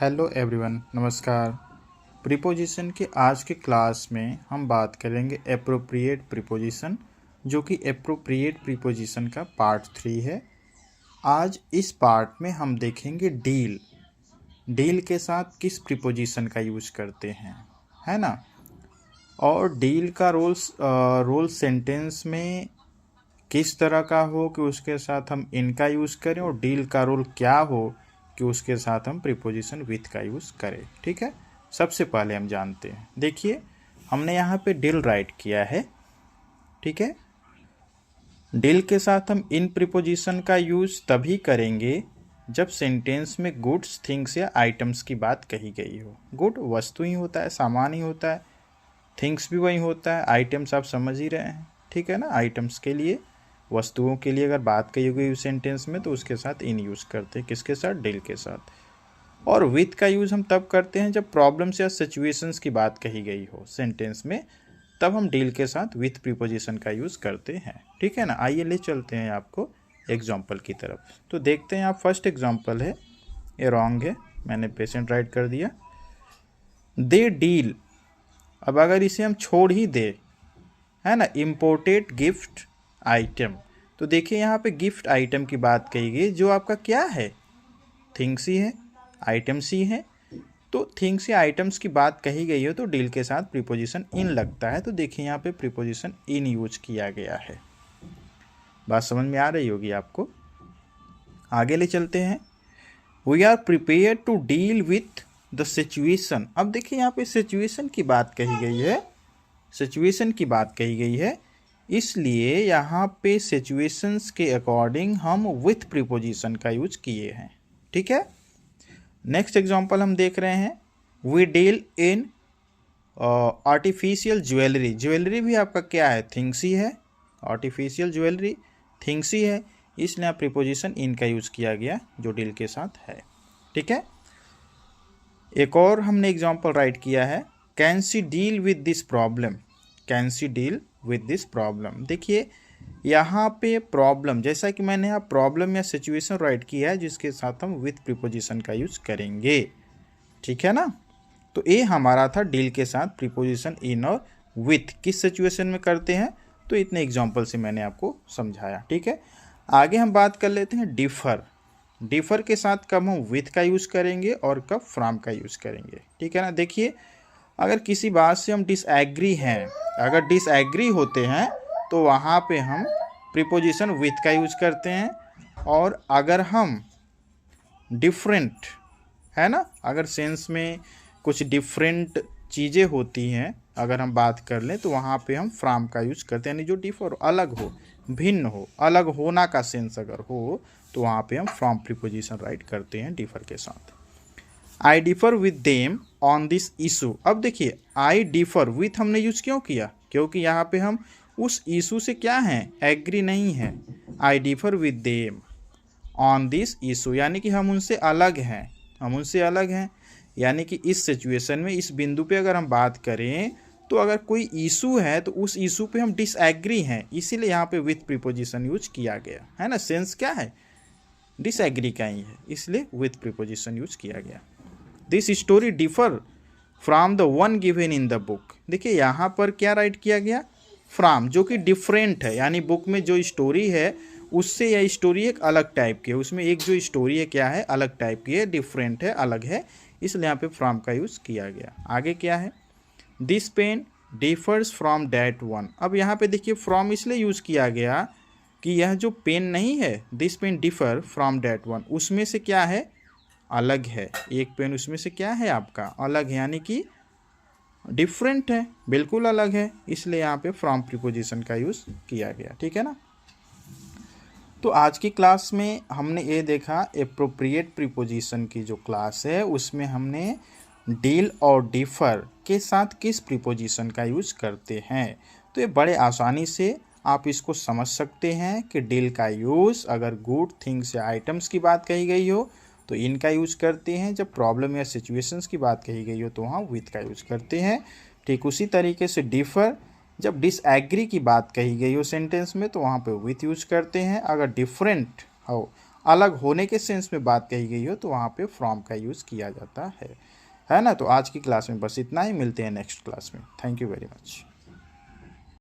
Hello everyone, नमस्कार। Preposition के आज के क्लास में हम बात करेंगे एप्रोप्रिएट प्रीपोजिशन, जो कि एप्रोप्रिएट प्रीपोजिशन का पार्ट 3 है। आज इस पार्ट में हम देखेंगे डील के साथ किस प्रीपोजिशन का यूज करते हैं, है ना। और डील का रोल सेंटेंस में किस तरह का हो कि उसके साथ हम इनका यूज़ करें, और डील का रोल क्या हो कि उसके साथ हम प्रीपोजिशन विथ का यूज़ करें। ठीक है, सबसे पहले हम जानते हैं। देखिए, हमने यहाँ पे डील राइट किया है। ठीक है, डील के साथ हम इन प्रीपोजिशन का यूज़ तभी करेंगे जब सेंटेंस में गुड्स, थिंग्स या आइटम्स की बात कही गई हो। गुड वस्तु ही होता है, सामान ही होता है, थिंग्स भी वही होता है, आइटम्स आप समझ ही रहे हैं। ठीक है ना, आइटम्स के लिए, वस्तुओं के लिए अगर बात कही गई सेंटेंस में तो उसके साथ इन यूज़ करते हैं। किसके साथ? डील के साथ। और विथ का यूज़ हम तब करते हैं जब प्रॉब्लम्स या सिचुएशंस की बात कही गई हो सेंटेंस में, तब हम डील के साथ विथ प्रीपोजिशन का यूज़ करते हैं। ठीक है ना। आइए ले चलते हैं आपको एग्जाम्पल की तरफ। तो देखते हैं आप, फर्स्ट एग्जाम्पल है, ये रॉन्ग है, मैंने पेशेंट राइट कर दिया। दे डील, अब अगर इसे हम छोड़ ही दे, है ना, इम्पोर्टेड गिफ्ट आइटम, तो देखिए यहाँ पे गिफ्ट आइटम की बात कही गई, जो आपका क्या है, थिंग्स ही है, आइटम्स ही है। तो थिंग्स या आइटम्स की बात कही गई हो तो डील के साथ प्रीपोजिशन इन लगता है। तो देखिए यहाँ पे प्रीपोजिशन इन यूज किया गया है। बात समझ में आ रही होगी आपको। आगे ले चलते हैं। We are prepare to deal with the situation. अब देखिए यहाँ पे सिचुएशन की बात कही गई है, सिचुएशन की बात कही गई है, इसलिए यहाँ पे सिचुएशंस के अकॉर्डिंग हम विथ प्रीपोजिशन का यूज किए हैं। ठीक है। नेक्स्ट एग्जांपल हम देख रहे हैं। We deal in artificial jewellery. Jewellery भी आपका क्या है, थिंग्स ही है, आर्टिफिशियल ज्वेलरी थिंग्स ही है, इसलिए आप प्रीपोजिशन इन का यूज किया गया जो डील के साथ है। ठीक है। एक और हमने एग्जांपल राइट किया है। Can she deal with this problem. Can she deal with this problem. देखिए यहाँ पे प्रॉब्लम, जैसा कि मैंने यहाँ प्रॉब्लम या सिचुएशन राइट किया है, जिसके साथ हम विथ प्रीपोजिशन का यूज करेंगे। ठीक है ना। तो ये हमारा था डील के साथ प्रीपोजिशन इन और विथ किस सिचुएशन में करते हैं, तो इतने एग्जाम्पल से मैंने आपको समझाया। ठीक है। आगे हम बात कर लेते हैं डिफर। डिफर के साथ कब हम विथ का यूज करेंगे और कब फ्रॉम का यूज करेंगे। ठीक है ना। देखिए, अगर किसी बात से हम डिसएग्री हैं, अगर डिसएग्री होते हैं तो वहाँ पे हम प्रीपोजिशन विथ का यूज करते हैं। और अगर हम डिफरेंट, है ना, अगर सेंस में कुछ डिफरेंट चीज़ें होती हैं, अगर हम बात कर लें, तो वहाँ पे हम फ्रॉम का यूज करते हैं, यानी जो डिफर, अलग हो, भिन्न हो, अलग होना का सेंस अगर हो, तो वहाँ पे हम फ्रॉम प्रीपोजिशन राइट करते हैं डिफर के साथ। आई differ with them on this issue. अब देखिए, आई डिफर विथ हमने यूज क्यों किया, क्योंकि यहाँ पे हम उस इशू से क्या हैं, एग्री नहीं है। आई differ with them on this issue, यानी कि हम उनसे अलग हैं, हम उनसे अलग हैं, यानी कि इस सिचुएशन में, इस बिंदु पे अगर हम बात करें, तो अगर कोई इशू है तो उस इशू पे हम डिसएग्री हैं, इसीलिए यहाँ पे विथ प्रीपोजिशन यूज किया गया है ना। सेंस क्या है, डिसएग्री का ही है, इसलिए विथ प्रीपोजिशन यूज किया गया। This story differ from the one given in the book. देखिए यहाँ पर क्या राइट किया गया, फ्रॉम, जो कि डिफरेंट है, यानी बुक में जो स्टोरी है उससे यह स्टोरी एक अलग टाइप की है, उसमें एक जो स्टोरी है क्या है, अलग टाइप की है, डिफरेंट है, अलग है, इसलिए यहाँ पे फ्रॉम का यूज़ किया गया। आगे क्या है, this pen differs from that one. अब यहाँ पे देखिए फ्रॉम इसलिए यूज़ किया गया कि यह जो पेन नहीं है, this pen differ from that one, उसमें से क्या है, अलग है, एक पेन उसमें से क्या है आपका, अलग है, यानी कि डिफरेंट है, बिल्कुल अलग है, इसलिए यहाँ पे फ्रॉम प्रीपोजिशन का यूज़ किया गया। ठीक है ना। तो आज की क्लास में हमने ये देखा, एप्रोप्रिएट प्रीपोजिशन की जो क्लास है उसमें हमने डील और डिफर के साथ किस प्रीपोजिशन का यूज़ करते हैं। तो ये बड़े आसानी से आप इसको समझ सकते हैं कि डील का यूज़ अगर गुड, थिंग्स या आइटम्स की बात कही गई हो तो इनका यूज़ करते हैं, जब प्रॉब्लम या सिचुएशंस की बात कही गई हो तो वहाँ विथ का यूज़ करते हैं। ठीक उसी तरीके से डिफर, जब डिसएग्री की बात कही गई हो सेंटेंस में तो वहाँ पे विथ यूज करते हैं, अगर डिफरेंट हो, अलग होने के सेंस में बात कही गई हो तो वहाँ पे फ्रॉम का यूज़ किया जाता है ना। तो आज की क्लास में बस इतना ही, मिलते हैं नेक्स्ट क्लास में। Thank you very much.